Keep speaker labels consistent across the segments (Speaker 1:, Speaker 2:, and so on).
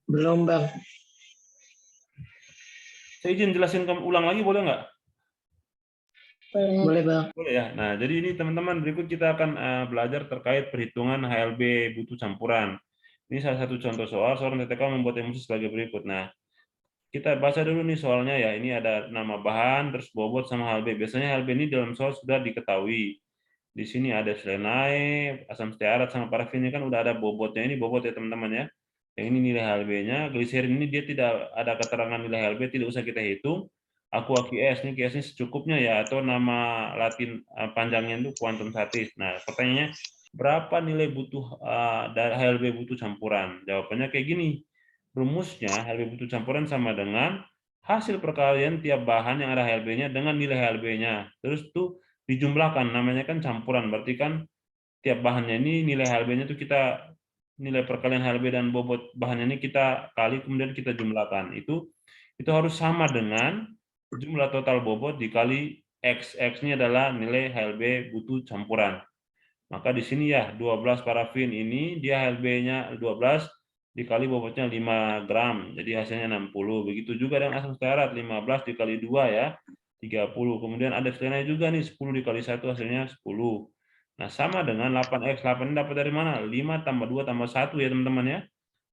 Speaker 1: Belum, Bang.
Speaker 2: Saya izin jelasin ulang lagi, boleh nggak?
Speaker 1: Boleh, Bang.
Speaker 2: Boleh ya. Nah, jadi ini teman-teman, berikut kita akan belajar terkait perhitungan HLB butuh campuran. Ini salah satu contoh soal, seorang TTK membuat emosi sebagai berikut. Nah, kita baca dulu nih soalnya ya. Ini ada nama bahan, terus bobot sama HLB. Biasanya HLB ini dalam soal sudah diketahui. Di sini ada selenai, asam stearat sama parafin ini kan udah ada bobotnya. Ini bobot ya teman-teman ya. Yang ini nilai HLB-nya. Gliserin ini dia tidak ada keterangan nilai HLB, tidak usah kita hitung. Aqua QS ini QS ini secukupnya ya, atau nama Latin panjangnya itu quantum satis. Nah, pertanyaannya berapa nilai butuh HLB butuh campuran? Jawabannya kayak gini. Rumusnya HLB butuh campuran sama dengan hasil perkalian tiap bahan yang ada HLB-nya dengan nilai HLB-nya. Terus tuh dijumlahkan, namanya kan campuran, berarti kan tiap bahannya ini nilai HLB-nya itu kita nilai perkalian HLB dan bobot bahannya ini kita kali kemudian kita jumlahkan. Itu harus sama dengan jumlah total bobot dikali X. X ini adalah nilai HLB butuh campuran. Maka di sini ya 12 parafin ini dia HLB-nya 12 dikali bobotnya 5 gram. Jadi hasilnya 60. Begitu juga dengan asam stearat 15 dikali 2 ya. 30. Kemudian ada selenai juga nih 10 dikali 1 hasilnya 10. Nah, sama dengan 8X. 8 ini dapat dari mana? 5 tambah 2 tambah 1 ya teman-teman ya.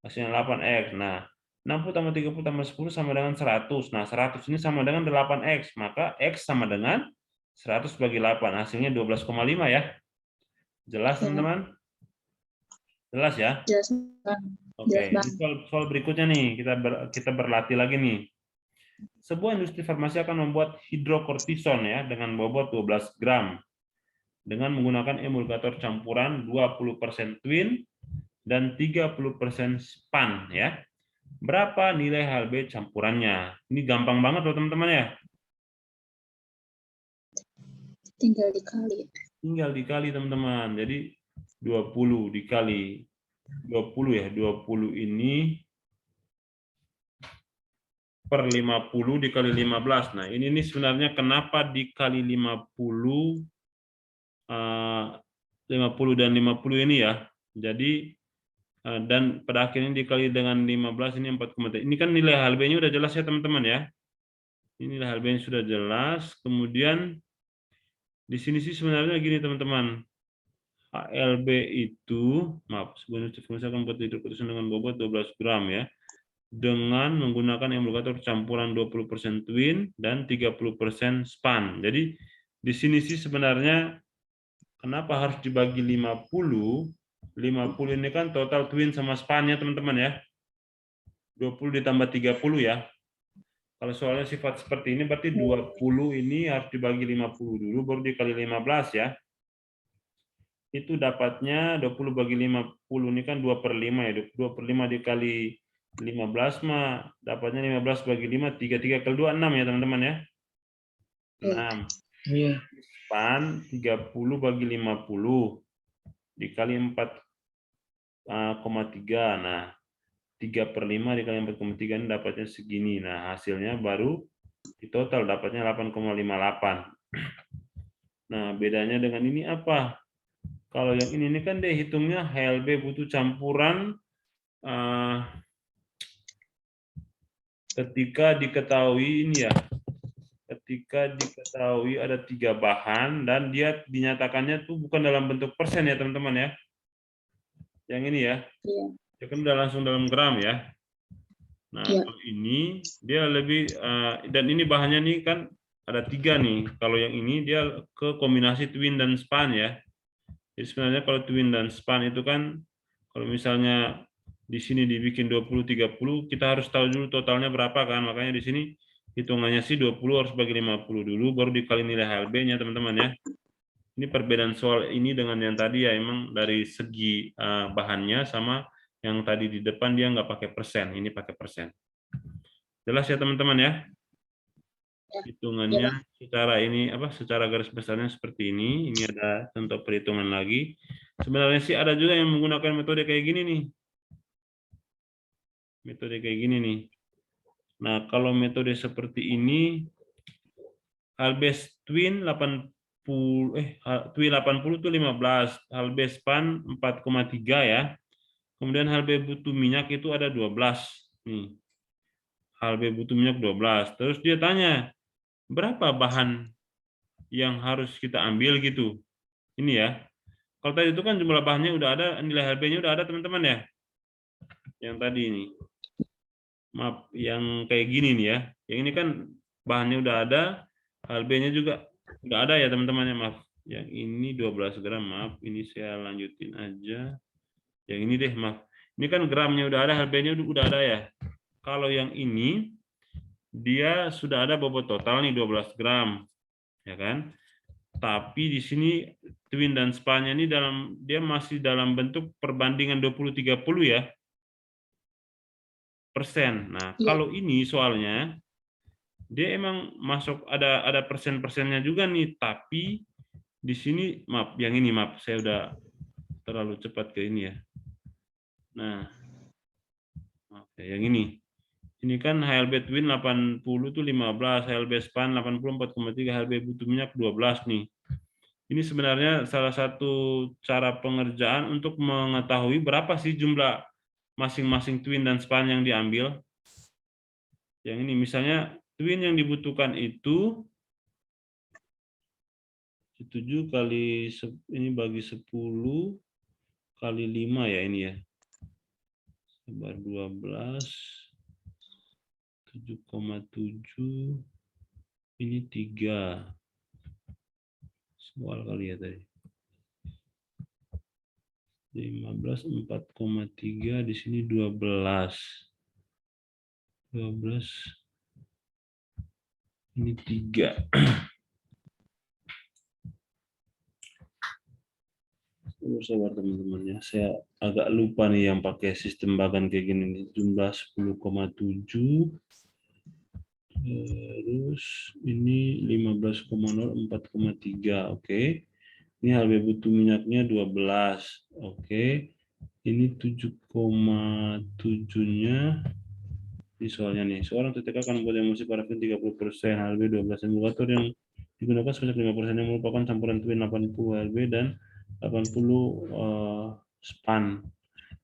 Speaker 2: Hasilnya 8X. Nah, 60 tambah 30 tambah 10 sama dengan 100. Nah, 100 ini sama dengan 8X. Maka X sama dengan 100 bagi 8. Hasilnya 12,5 ya. Jelas teman-teman? Jelas ya?
Speaker 1: Jelas,
Speaker 2: Oke,
Speaker 1: Bang.
Speaker 2: ini soal berikutnya nih, kita berlatih lagi nih. Sebuah industri farmasi akan membuat hidrokortison ya dengan bobot 12 gram dengan menggunakan emulgator campuran 20% twin dan 30% span ya. Berapa nilai HLB campurannya? Ini gampang banget loh teman-teman ya.
Speaker 1: Tinggal dikali.
Speaker 2: Tinggal dikali teman-teman. Jadi 20 dikali 20 ya. 20 ini per 50 dikali 15. Nah, ini nih sebenarnya kenapa dikali 50 dan 50 ini ya. Jadi dan pada akhirnya dikali dengan 15 ini 4,3. Ini kan nilai HLB-nya udah jelas ya teman-teman ya. Ini nilai HLB-nya sudah jelas. Kemudian di sini sih sebenarnya gini teman-teman. HLB itu, maaf, sebuah industri akan membuat hidrokortison dengan bobot 12 gram ya. Dengan menggunakan emulgator campuran 20% twin dan 30% span. Jadi di sini sih sebenarnya kenapa harus dibagi 50? 50 ini kan total twin sama span-nya teman-teman ya. 20 ditambah 30 ya. Kalau soalnya sifat seperti ini berarti 20 ini harus dibagi 50 dulu baru dikali 15 ya. Itu dapatnya 20 bagi 50 ini kan 2/5 ya. 2/5 dikali 15 mah dapatnya 15 bagi 5, 33 kali 2, 6 ya teman-teman ya. 6.
Speaker 1: Iya.
Speaker 2: Span 30 bagi 50 dikali 4,3. Nah, 3/5 dikali 4,3 ini dapatnya segini. Nah, hasilnya baru di total dapatnya 8,58. Nah, bedanya dengan ini apa? Kalau yang ini kan dia hitungnya HLB butuh campuran ketika diketahui ini ya, ketika diketahui ada 3 bahan dan dia dinyatakannya tuh bukan dalam bentuk persen ya teman-teman ya. Yang ini ya, dia kan udah langsung dalam gram ya. Nah, kalau ini dia lebih dan ini bahannya nih kan ada 3 nih. Kalau yang ini dia ke kombinasi twin dan span ya. Jadi sebenarnya kalau twin dan span itu kan kalau misalnya di sini dibikin 20-30, kita harus tahu dulu totalnya berapa kan. Makanya di sini hitungannya sih 20 harus bagi 50 dulu baru dikali nilai HLB-nya teman-teman ya. Ini perbedaan soal ini dengan yang tadi ya emang dari segi bahannya sama yang tadi di depan dia nggak pakai persen, ini pakai persen. Jelas ya teman-teman ya? Hitungannya secara ini secara garis besarnya seperti ini. Ini ada contoh perhitungan lagi. Sebenarnya sih ada juga yang menggunakan metode kayak gini nih. Metode kayak gini nih. Nah, kalau metode seperti ini HLB twin 80 twin 80 itu 15, HLB span 4,3 ya. Kemudian HLB butuh minyak itu ada 12. Nih, HLB butuh minyak 12. Terus dia tanya, berapa bahan yang harus kita ambil gitu. Ini ya. Kalau tadi itu kan jumlah bahannya udah ada, nilai HLB-nya udah ada teman-teman ya. Yang tadi ini. Maaf, yang kayak gini nih ya. Yang ini kan bahannya udah ada, HLB-nya juga udah ada ya teman-teman ya, maaf. Yang ini 12 gram, maaf. Ini saya lanjutin aja. Yang ini deh, maaf. Ini kan gramnya udah ada, HLB-nya udah ada ya. Kalau yang ini, dia sudah ada bobot total nih 12 gram. Ya kan? Tapi di sini twin dan spa-nya ini dia masih dalam bentuk perbandingan 20-30 ya persen. Nah,
Speaker 1: Iya.
Speaker 2: kalau ini soalnya dia emang masuk ada persen-persennya juga nih, tapi di sini maaf, yang ini maaf, saya udah terlalu cepat ke ini ya. Nah, maaf ya, yang ini. Ini kan HLB twin 80 tuh 15, HLB span 84,3, HLB butuh minyak 12 nih. Ini sebenarnya salah satu cara pengerjaan untuk mengetahui berapa sih jumlah masing-masing twin dan span yang diambil. Yang ini misalnya twin yang dibutuhkan itu 7 kali ini bagi 10 kali 5 ya ini ya. Sebar 12 7,7 ini 3 soal kali ya tadi. 15 4,3 di sini 12 ini 3. Sabar teman-teman ya, saya agak lupa nih yang pakai sistem bagan kayak gini nih. Jumlah 10,7 terus ini 15,0 4,3. Oke. Ini HLB butuh minyaknya 12. Oke. Ini 7,7-nya di soalnya nih. Seorang TTK akan membuat emulsi parafin 30%, HLB 12, emulgator yang digunakan sebanyak 5% yang merupakan campuran twin 80 HLB dan 80 span.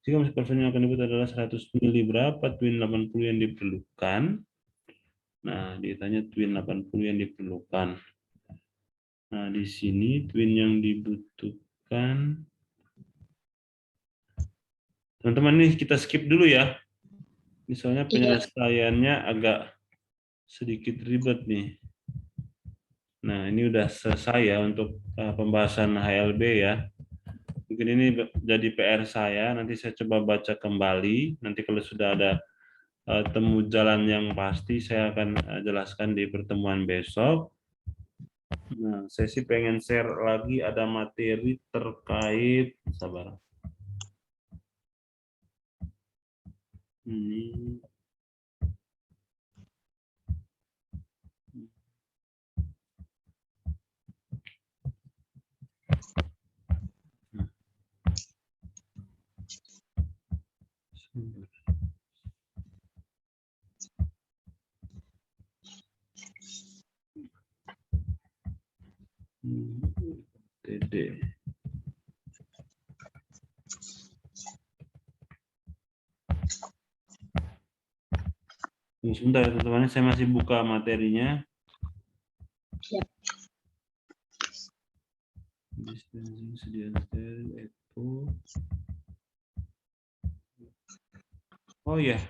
Speaker 2: Jika emulsi parafin yang akan dibuat adalah 100 ml, berapa twin 80 yang diperlukan? Nah, ditanya twin 80 yang diperlukan. Nah, di sini twin yang dibutuhkan. Teman-teman nih kita skip dulu ya. Misalnya penyelesaiannya agak sedikit ribet nih. Nah, ini udah selesai ya untuk pembahasan HLB ya. Mungkin ini jadi PR saya, nanti saya coba baca kembali. Nanti kalau sudah ada temu jalan yang pasti, saya akan jelaskan di pertemuan besok. Nah, saya sih pengen share lagi ada materi terkait, sabar. Ini. TD. Sebentar teman-teman, saya masih buka materinya.
Speaker 1: Siap.
Speaker 2: Dispensing sediaan steril EPO. Oh iya.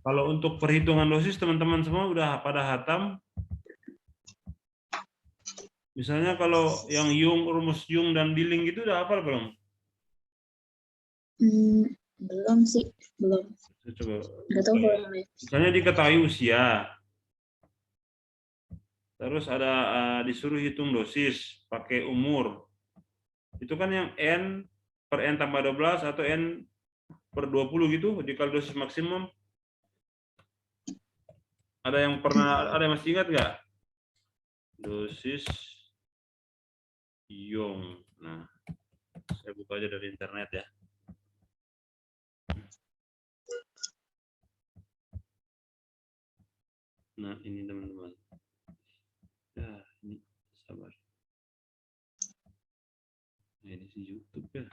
Speaker 2: Kalau untuk perhitungan dosis teman-teman semua udah pada hatam. Misalnya kalau yang Jung, rumus Jung dan Dilling itu udah hafal belum?
Speaker 1: Belum sih, belum.
Speaker 2: Saya coba.
Speaker 1: Nggak tahu kalau
Speaker 2: Misalnya diketahui usia. Terus ada disuruh hitung dosis pakai umur. Itu kan yang N per N tambah 12 atau N per 20 gitu dikali dosis maksimum. Ada yang masih ingat nggak? Dosis Young. Nah, saya buka aja dari internet ya. Nah, ini teman-teman. Ya, ini sabar. Nah, ini si YouTube ya.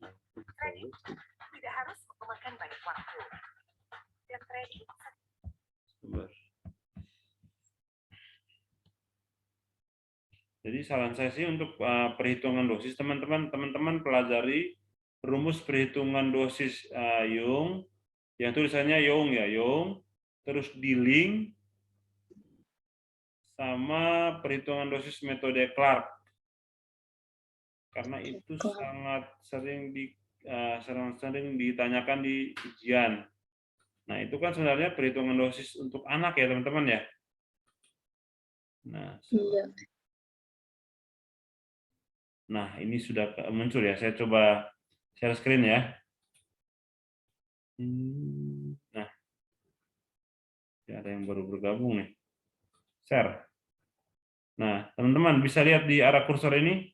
Speaker 3: Tidak harus
Speaker 2: Sebentar. Jadi saran saya sih untuk perhitungan dosis teman-teman pelajari rumus perhitungan dosis Young yang tulisannya Young ya, Young, terus Dilling sama perhitungan dosis metode Clark. Karena itu sangat sering ditanyakan di ujian. Nah, itu kan sebenarnya perhitungan dosis untuk anak ya, teman-teman ya. Nah,
Speaker 1: Iya.
Speaker 2: Nah, ini sudah muncul ya. Saya coba share screen ya. Nah, ada yang baru bergabung nih. Share. Nah, teman-teman bisa lihat di arah kursor ini.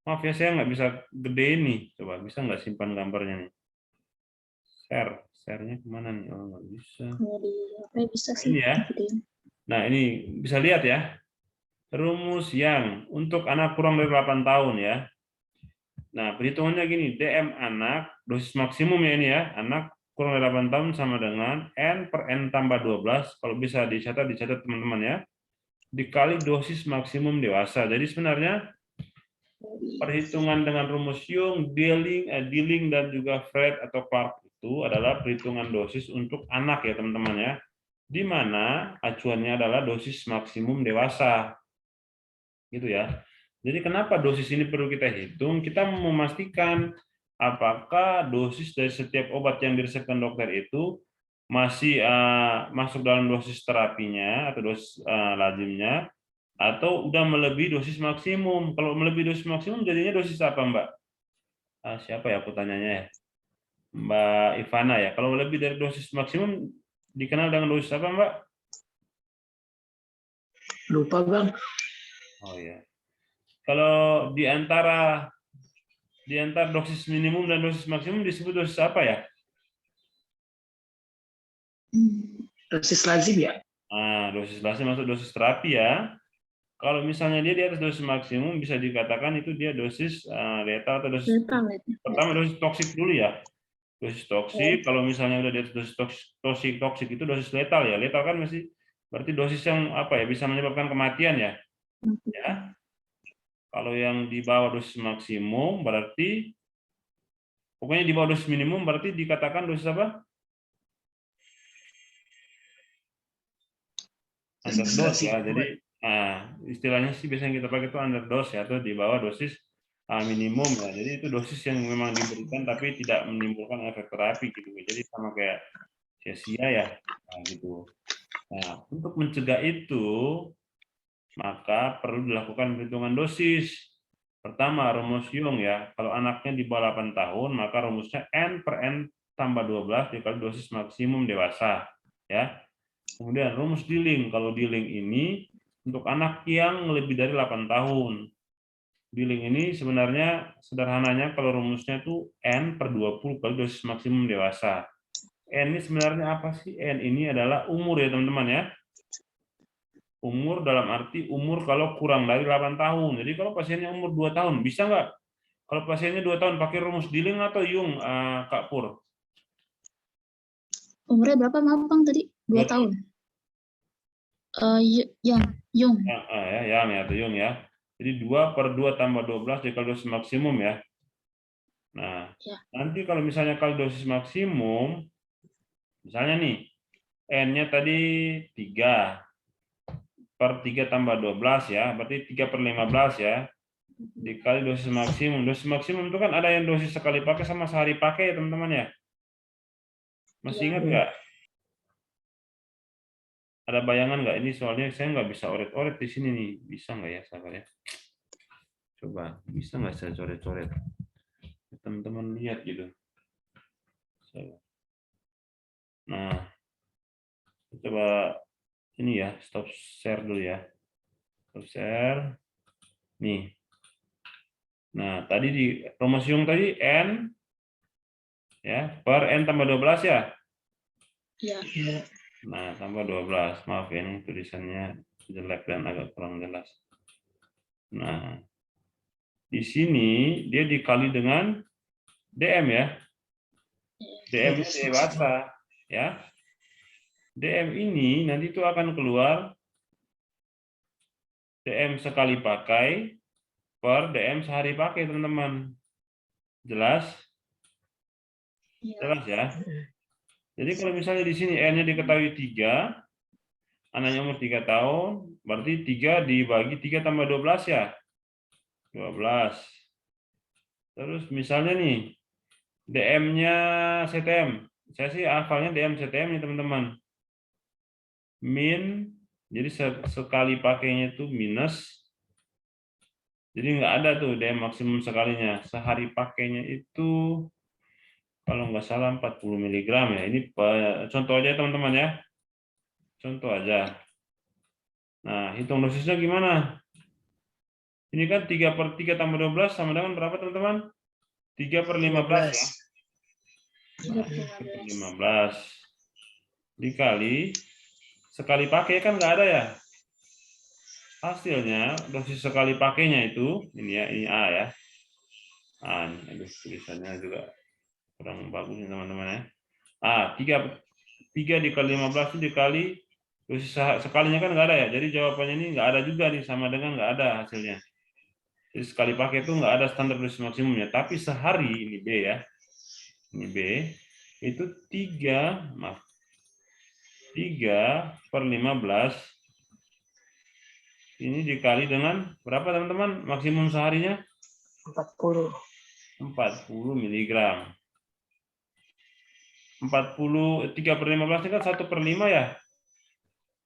Speaker 2: Maaf ya, saya nggak bisa gede ini. Coba, bisa nggak simpan gambarnya nih? Share. Share-nya kemana nih? Oh, nggak bisa.
Speaker 1: Kalau di HP bisa sih.
Speaker 2: Ini ya.
Speaker 1: Video.
Speaker 2: Nah, ini bisa lihat ya. Rumus yang untuk anak kurang dari 8 tahun ya. Nah, perhitungannya gini, DM anak, dosis maksimum ya ini ya, anak kurang dari 8 tahun sama dengan N per N tambah 12, kalau bisa dicatat teman-teman ya, dikali dosis maksimum dewasa. Jadi sebenarnya perhitungan dengan rumus Young, Dilling, dan juga Fred atau Clark itu adalah perhitungan dosis untuk anak ya teman-teman ya, di mana acuannya adalah dosis maksimum dewasa. Gitu ya. Jadi kenapa dosis ini perlu kita hitung? Kita memastikan apakah dosis dari setiap obat yang diresepkan dokter itu masih masuk dalam dosis terapinya atau dosis lazimnya, atau udah melebihi dosis maksimum. Kalau melebihi dosis maksimum jadinya dosis apa, Mbak? Siapa ya aku tanyanya ya? Mbak Ivana ya. Kalau lebih dari dosis maksimum dikenal dengan dosis apa, Mbak?
Speaker 3: Lupa, Bang.
Speaker 2: Oh ya. Kalau di antara dosis minimum dan dosis maksimum disebut dosis apa ya?
Speaker 3: Dosis lazim ya?
Speaker 2: Dosis lazim masuk dosis terapi ya. Kalau misalnya dia di atas dosis maksimum, bisa dikatakan itu dia dosis letal atau dosis pertama dosis toksik dulu ya. Dosis toksik, kalau misalnya udah di atas dosis toksik itu dosis letal ya. Letal kan masih berarti dosis yang apa ya, bisa menyebabkan kematian ya. Ya. Kalau yang di bawah dosis maksimum berarti pokoknya di bawah dosis minimum berarti dikatakan dosis apa? Underdose ya. Jadi istilahnya sih biasanya kita pakai itu underdose ya, atau di bawah dosis minimum ya. Jadi itu dosis yang memang diberikan tapi tidak menimbulkan efek terapi gitu. Jadi sama kayak sia-sia ya. Nah, gitu. Nah, untuk mencegah itu maka perlu dilakukan perhitungan dosis. Pertama, rumus Young ya. Kalau anaknya di bawah 8 tahun, maka rumusnya N per N tambah 12 dikali dosis maksimum dewasa. Ya. Kemudian rumus Dilling. Kalau Dilling ini untuk anak yang lebih dari 8 tahun. Dilling ini sebenarnya sederhananya kalau rumusnya itu N per 20 kali dosis maksimum dewasa. N ini sebenarnya apa sih? N ini adalah umur ya teman-teman ya. Umur dalam arti umur kalau kurang dari 8 tahun. Jadi kalau pasiennya umur 2 tahun, bisa nggak? Kalau pasiennya 2 tahun pakai rumus Dilling atau Young, Kak Pur?
Speaker 1: Umurnya berapa, maaf Bang, tadi? 2 tahun? Young.
Speaker 2: Ya, atau Young ya. Jadi 2 per 2 tambah 12 dikali dosis maksimum ya. Nah, nanti kalau misalnya kali dosis maksimum, misalnya nih, N-nya tadi 3. Per 3 tambah 12 ya, berarti 3 per 15 ya, dikali dosis maksimum. Dosis maksimum itu kan ada yang dosis sekali pakai sama sehari pakai ya teman-teman ya. Masih ingat nggak? Ada bayangan nggak? Ini soalnya saya nggak bisa oret-oret di sini nih. Bisa nggak ya, sabar ya? Coba, bisa nggak saya coret-coret? Teman-teman lihat gitu. Nah, coba ini ya, stop share dulu ya. Stop share. Nih. Nah, tadi di rumus Young tadi N ya, per N tambah 12 ya?
Speaker 1: Iya.
Speaker 2: Nah, tambah 12. Maaf ya, ini tulisannya jelek dan agak kurang jelas. Nah, di sini dia dikali dengan DM ya. DM-nya dewasa, ya. DM ini nanti itu akan keluar DM sekali pakai per DM sehari pakai, teman-teman. Jelas?
Speaker 1: Ya.
Speaker 2: Jelas ya? Jadi kalau misalnya di sini N-nya diketahui 3, anaknya umur 3 tahun, berarti 3 dibagi 3 tambah 12 ya? 12. Terus misalnya nih, DM-nya CTM. Saya sih hafalnya DM CTM nih, teman-teman. Min, jadi sekali pakainya itu minus. Jadi nggak ada tuh DM maksimum sekalinya. Sehari pakainya itu, kalau nggak salah 40 mg ya. Ini contoh aja teman-teman ya. Contoh aja. Nah, hitung dosisnya gimana? Ini kan 3/3 tambah 12 sama dengan berapa, teman-teman? 3/15 ya. 15 dikali sekali pakai kan nggak ada ya. Hasilnya dosis sekali pakainya itu ini ya, ini A ya. Aduh, tulisannya juga kurang bagus nih teman-teman ya. 3 dikali 15 itu dikali dosis sekalinya kan nggak ada ya. Jadi jawabannya ini nggak ada juga nih, sama dengan nggak ada hasilnya. Jadi sekali pakai itu nggak ada standar dosis maksimumnya. Tapi sehari ini B ya. Ini B itu 3/15 ini dikali dengan berapa, teman-teman? Maksimum seharinya
Speaker 3: 40.
Speaker 2: 40 mg. 3/15 ini kan 1/5 ya?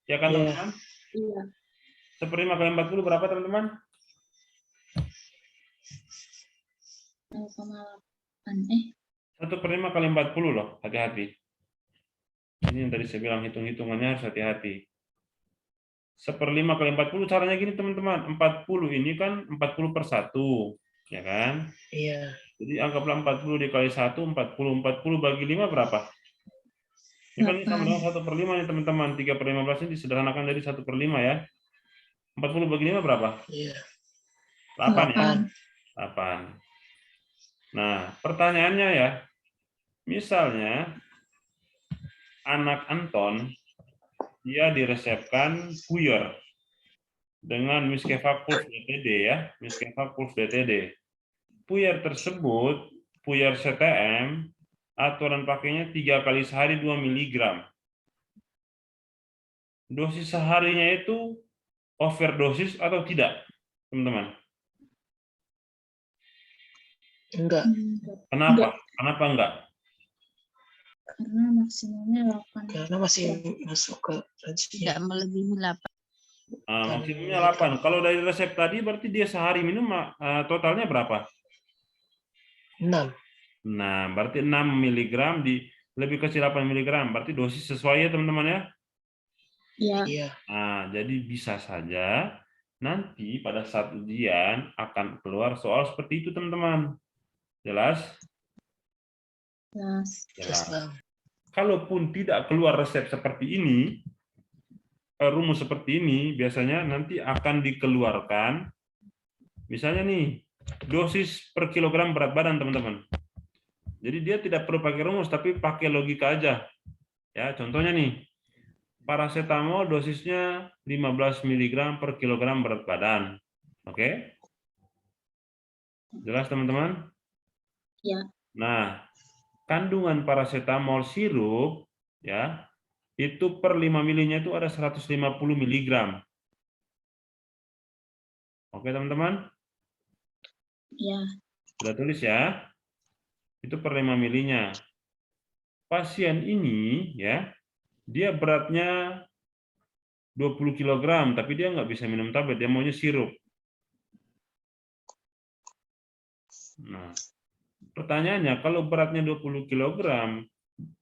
Speaker 2: Ya kan, teman-teman?
Speaker 1: Iya.
Speaker 2: 1/5 kali 40 berapa, teman-teman?
Speaker 1: 0,8.
Speaker 2: 1/5 kali 40 loh, hati-hati. Ini yang tadi saya bilang hitung-hitungannya harus hati-hati. 1/5 kali 40 caranya gini, teman-teman. 40 ini kan 40/1, ya kan?
Speaker 3: Iya.
Speaker 2: Jadi anggaplah 40 dikali 1, 40. 40 bagi 5 berapa? Ini kan sama dengan 1/5 nih, teman-teman. 3/15 ini disederhanakan dari 1/5 ya. 40 bagi 5 berapa?
Speaker 3: Iya.
Speaker 2: 8 ya?
Speaker 1: 8.
Speaker 2: 8. Nah, pertanyaannya ya, misalnya anak Anton, dia diresepkan puyer dengan Miskeva Pulse DTD ya, Miskeva Pulse DTD. Puyer tersebut, puyer CTM, aturan pakainya 3 kali sehari 2 mg. Dosis seharinya itu overdosis atau tidak, teman-teman?
Speaker 3: Enggak.
Speaker 2: Kenapa? Kenapa enggak?
Speaker 1: Karena maksimumnya 8.
Speaker 3: Karena masih masuk ke range-nya.
Speaker 4: Tidak melebihi 8.
Speaker 2: Maksimumnya 8. Kalau dari resep tadi berarti dia sehari minum totalnya berapa?
Speaker 3: 6.
Speaker 2: Nah, berarti 6 mg di lebih kecil 8 mg. Berarti dosis sesuai ya, teman-teman ya?
Speaker 1: Iya.
Speaker 3: Iya.
Speaker 2: Nah, jadi bisa saja nanti pada saat ujian akan keluar soal seperti itu, teman-teman. Jelas?
Speaker 1: Jelas.
Speaker 3: Jelas,
Speaker 2: Jelas.
Speaker 3: Bang.
Speaker 2: Kalaupun tidak keluar resep seperti ini, rumus seperti ini, biasanya nanti akan dikeluarkan, misalnya nih, dosis per kilogram berat badan, teman-teman. Jadi dia tidak perlu pakai rumus, tapi pakai logika aja. Ya, contohnya nih, paracetamol dosisnya 15 mg per kilogram berat badan. Oke? Jelas, teman-teman?
Speaker 1: Ya.
Speaker 2: Nah, kandungan paracetamol sirup, ya, itu per 5 milinya itu ada 150 mg. Oke, teman-teman?
Speaker 1: Ya.
Speaker 2: Sudah tulis ya? Itu per 5 milinya. Pasien ini, ya, dia beratnya 20 kg, tapi dia nggak bisa minum tablet, dia maunya sirup. Nah, pertanyaannya, kalau beratnya 20 kg,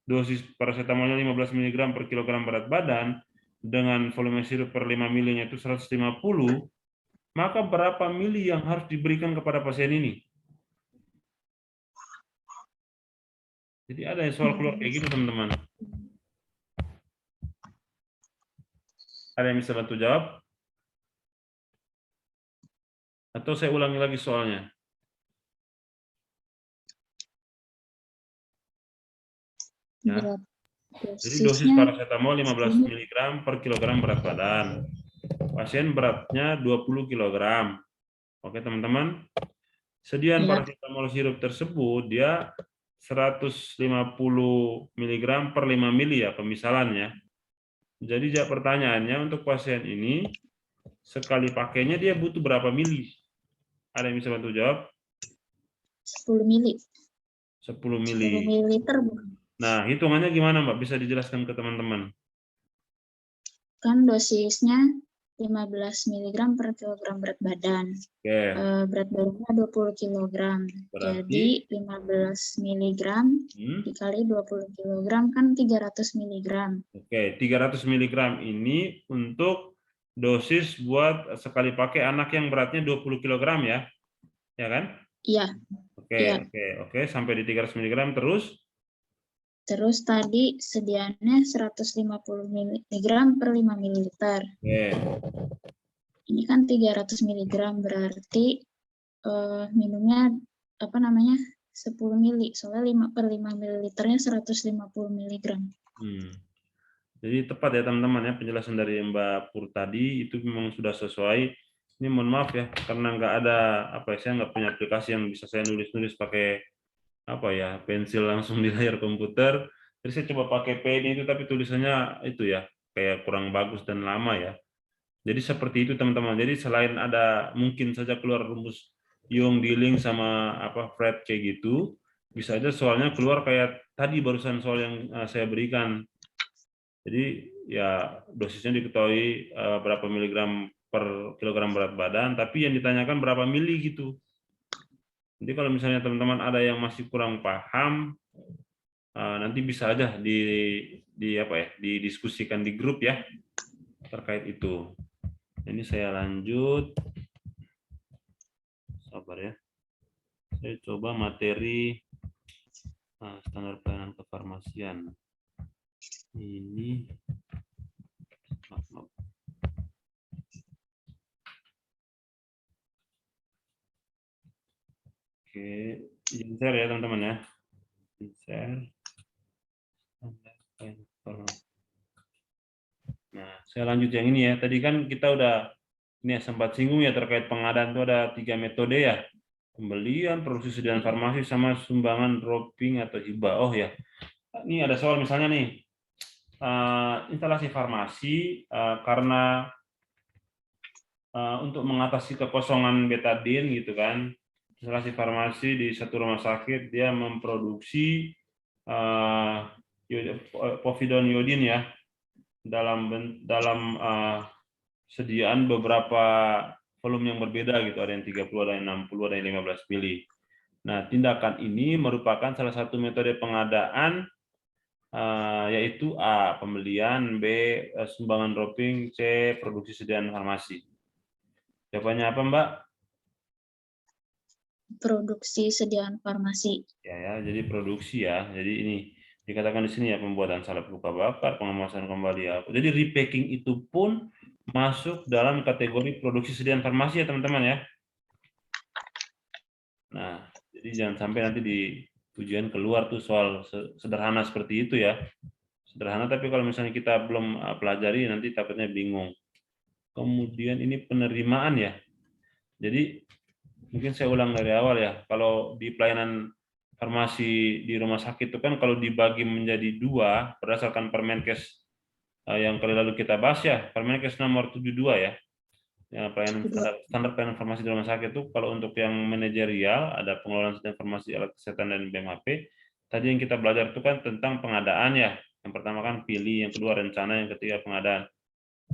Speaker 2: dosis paracetamolnya 15 mg per kilogram berat badan, dengan volume sirup per 5 milinya itu 150, maka berapa mili yang harus diberikan kepada pasien ini? Jadi ada soal keluar kayak gitu, teman-teman. Ada yang bisa bantu jawab? Atau saya ulangi lagi soalnya? Ya.
Speaker 1: Berat
Speaker 2: Jadi dosis
Speaker 1: dosisnya
Speaker 2: paracetamol 15 mg per kilogram berat badan. Pasien beratnya 20 kg. Oke, teman-teman. Sediaan
Speaker 1: ya,
Speaker 2: paracetamol sirup tersebut dia 150 mg per 5 mili ya pemisalannya. Jadi pertanyaannya untuk pasien ini sekali pakainya dia butuh berapa mili? Ada yang bisa bantu jawab?
Speaker 1: 10 mili.
Speaker 2: 10
Speaker 1: 10
Speaker 2: mili.
Speaker 1: mililiter bukan?
Speaker 2: Nah, hitungannya gimana, Mbak? Bisa dijelaskan ke teman-teman?
Speaker 1: Kan dosisnya 15 mg per kilogram berat badan.
Speaker 2: Oke,
Speaker 1: Berat badannya 20 kg.
Speaker 2: berarti
Speaker 1: Jadi 15 mg dikali 20 kg kan 300 mg.
Speaker 2: Oke, 300 mg ini untuk dosis buat sekali pakai anak yang beratnya 20 kg ya. Ya kan?
Speaker 1: Iya,
Speaker 2: Oke,
Speaker 1: iya.
Speaker 2: oke, sampai di 300 mg terus.
Speaker 1: Terus tadi sediaannya 150 mg per 5 ml.
Speaker 2: Oke.
Speaker 1: Ini kan 300 mg berarti minumnya 10 mili. Soalnya 5 per 5 ml-nya 150 mg.
Speaker 2: Jadi tepat ya teman-teman ya penjelasan dari Mbak Pur tadi itu memang sudah sesuai. Ini mohon maaf ya karena nggak ada saya nggak punya aplikasi yang bisa saya nulis-nulis pakai pensil langsung di layar komputer. Jadi saya coba pakai pen itu tapi tulisannya itu ya kayak kurang bagus dan lama ya. Jadi seperti itu teman-teman. Jadi selain ada mungkin saja keluar rumus Young, Dilling sama Fred kayak gitu, bisa aja soalnya keluar kayak tadi barusan soal yang saya berikan. Jadi ya dosisnya diketahui berapa miligram per kilogram berat badan, tapi yang ditanyakan berapa mili gitu. Jadi kalau misalnya teman-teman ada yang masih kurang paham, nanti bisa aja didiskusikan di grup ya terkait itu. Ini saya lanjut. Sabar ya. Saya coba materi standar pelayanan kefarmasian. Ini maaf. Oke, izin share ya teman-teman ya. Share. Nah, saya lanjut yang ini ya. Tadi kan kita udah sempat singgung ya terkait pengadaan itu ada 3 metode ya. Pembelian, produksi sediaan farmasi sama sumbangan dropping atau hibah. Oh ya. Ini ada soal misalnya nih. Instalasi farmasi karena untuk mengatasi kekosongan betadin gitu kan. Instalasi farmasi di satu rumah sakit dia memproduksi povidone iodin ya dalam sediaan beberapa volume yang berbeda gitu, ada yang 30, ada yang 60, ada yang 15 mili. Nah, tindakan ini merupakan salah satu metode pengadaan yaitu A, pembelian, B, sumbangan dropping, C, produksi sediaan farmasi. Jawabannya apa, Mbak?
Speaker 1: Produksi sediaan farmasi.
Speaker 2: Ya, jadi produksi ya. Jadi ini dikatakan di sini ya pembuatan salep luka bakar, pengemasan kembali. Jadi repacking itu pun masuk dalam kategori produksi sediaan farmasi ya teman-teman ya. Nah, jadi jangan sampai nanti di ujian keluar tuh soal sederhana seperti itu ya. Sederhana tapi kalau misalnya kita belum pelajari nanti takutnya bingung. Kemudian ini penerimaan ya. Jadi mungkin saya ulang dari awal ya. Kalau di pelayanan farmasi di rumah sakit itu kan kalau dibagi menjadi 2 berdasarkan Permenkes yang kali lalu kita bahas ya, Permenkes nomor 72 ya. Pelayanan standar pelayanan farmasi di rumah sakit itu kalau untuk yang manajerial ada pengelolaan sediaan farmasi alat kesehatan dan BMHP. Tadi yang kita belajar itu kan tentang pengadaan ya. Yang pertama kan pilih, yang kedua rencana, yang ketiga pengadaan.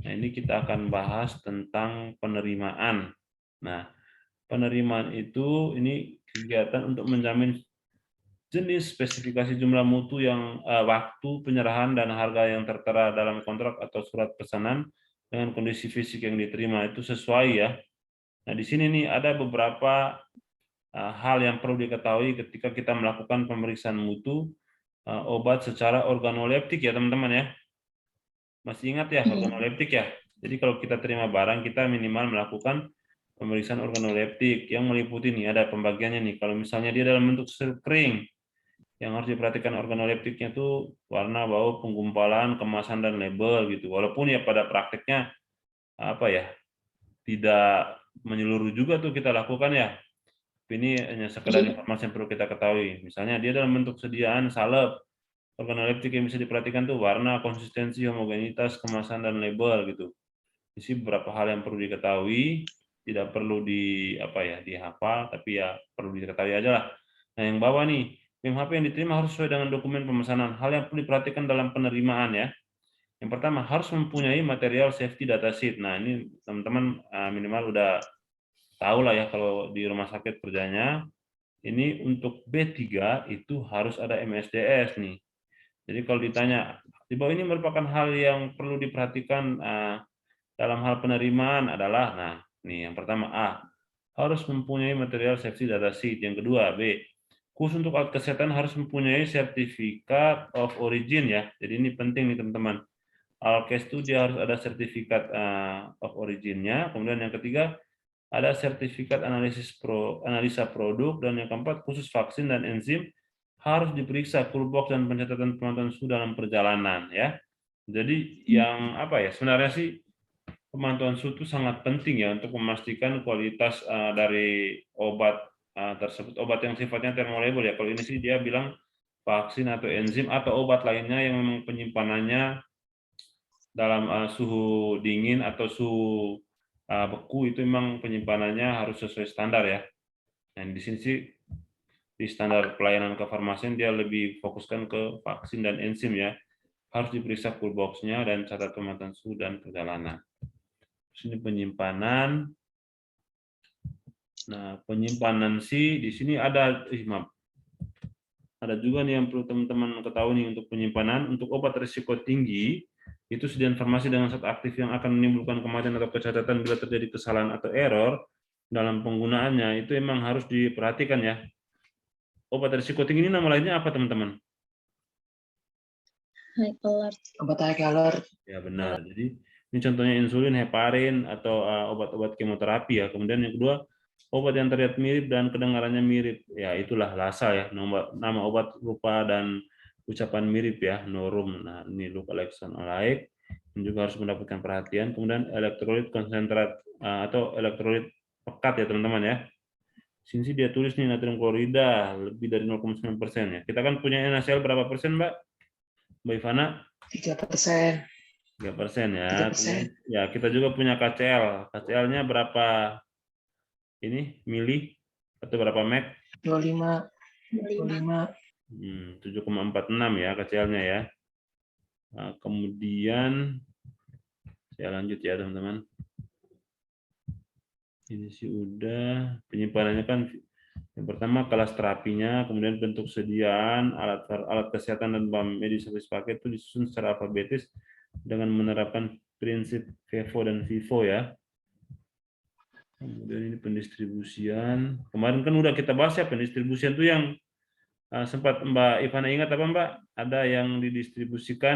Speaker 2: Nah, ini kita akan bahas tentang penerimaan. Nah, penerimaan itu ini kegiatan untuk menjamin jenis, spesifikasi jumlah mutu yang waktu penyerahan dan harga yang tertera dalam kontrak atau surat pesanan dengan kondisi fisik yang diterima itu sesuai ya. Nah, di sini nih ada beberapa hal yang perlu diketahui ketika kita melakukan pemeriksaan mutu obat secara organoleptik ya teman-teman ya. Masih ingat ya organoleptik ya? Jadi kalau kita terima barang, kita minimal melakukan pemeriksaan organoleptik yang meliputi nih, ada pembagiannya nih. Kalau misalnya dia dalam bentuk sirup kering, Yang harus diperhatikan organoleptiknya tuh warna, bau, penggumpalan, kemasan, dan label gitu. Walaupun ya pada prakteknya apa ya, tidak menyeluruh juga tuh kita lakukan ya. Ini hanya sekedar informasi yang perlu kita ketahui. Misalnya dia dalam bentuk sediaan salep, organoleptik yang bisa diperhatikan tuh warna, konsistensi, homogenitas, kemasan, dan label gitu. Isi beberapa hal yang perlu diketahui, tidak perlu dihafal, tapi ya perlu diketahui aja lah. Nah, yang bawah nih, PMHP yang diterima harus sesuai dengan dokumen pemesanan. Hal yang perlu diperhatikan dalam penerimaan ya. Yang pertama, harus mempunyai material safety data sheet. Nah, ini teman-teman minimal udah tahu lah ya kalau di rumah sakit kerjanya. Ini untuk B3 itu harus ada MSDS nih. Jadi kalau ditanya, di bawah ini merupakan hal yang perlu diperhatikan dalam hal penerimaan adalah, nah, nih yang pertama A, harus mempunyai material safety data sheet. Yang kedua B, khusus untuk alat kesehatan harus mempunyai sertifikat of origin ya. Jadi ini penting nih teman-teman. Alkes itu dia harus ada sertifikat of origin-nya. Kemudian yang ketiga ada sertifikat analisa produk, dan yang keempat khusus vaksin dan enzim harus diperiksa toolbox dan pencatatan pemantauan suhu dalam perjalanan ya. Jadi yang sebenarnya sih pemantauan suhu itu sangat penting ya untuk memastikan kualitas dari obat tersebut, obat yang sifatnya thermolabel ya. Kalau ini sih dia bilang vaksin atau enzim atau obat lainnya yang memang penyimpanannya dalam suhu dingin atau suhu beku, itu memang penyimpanannya harus sesuai standar ya. Dan di sini sih di standar pelayanan kefarmasian dia lebih fokuskan ke vaksin dan enzim ya. Harus diperiksa toolbox-nya dan catat pemantauan suhu dan perjalanan. Sini penyimpanan. Nah, penyimpanan sih di sini ada ada juga nih yang perlu teman-teman ketahui nih untuk penyimpanan. Untuk obat risiko tinggi itu sedia informasi dengan zat aktif yang akan menimbulkan kematian atau kecacatan bila terjadi kesalahan atau error dalam penggunaannya. Itu emang harus diperhatikan ya. Obat risiko tinggi ini nama lainnya apa teman-teman?
Speaker 1: High alert.
Speaker 3: Obat high alert.
Speaker 2: Ya benar. Jadi ini contohnya insulin, heparin, atau obat-obat kemoterapi ya. Kemudian yang kedua, obat yang terlihat mirip dan kedengarannya mirip. Ya itulah LASA ya. Nama obat rupa dan ucapan mirip ya, Norum. Nah ini lookalike sound-alike. Ini juga harus mendapatkan perhatian. Kemudian elektrolit konsentrat atau elektrolit pekat ya teman-teman ya. Sini sih dia tulis nih natrium klorida lebih dari 0,9% ya. Kita kan punya NaCl berapa persen Mbak? Mbak Ivana?
Speaker 3: 3%.
Speaker 2: 3% ya.
Speaker 3: 3%.
Speaker 2: Ya, kita juga punya KCl. KCl-nya berapa ini mili atau berapa meg?
Speaker 3: 25.
Speaker 2: 7,46 ya KCl-nya ya. Nah, kemudian saya lanjut ya teman-teman. Ini sih udah penyimpanannya kan yang pertama kelas terapinya, kemudian bentuk sediaan, alat kesehatan dan bahan medis habis pakai itu disusun secara alfabetis dengan menerapkan prinsip FIFO dan FIFO ya. Kemudian ini pendistribusian. Kemarin kan udah kita bahas ya pendistribusian itu yang sempat Mbak Ivana ingat apa Mbak? Ada yang didistribusikan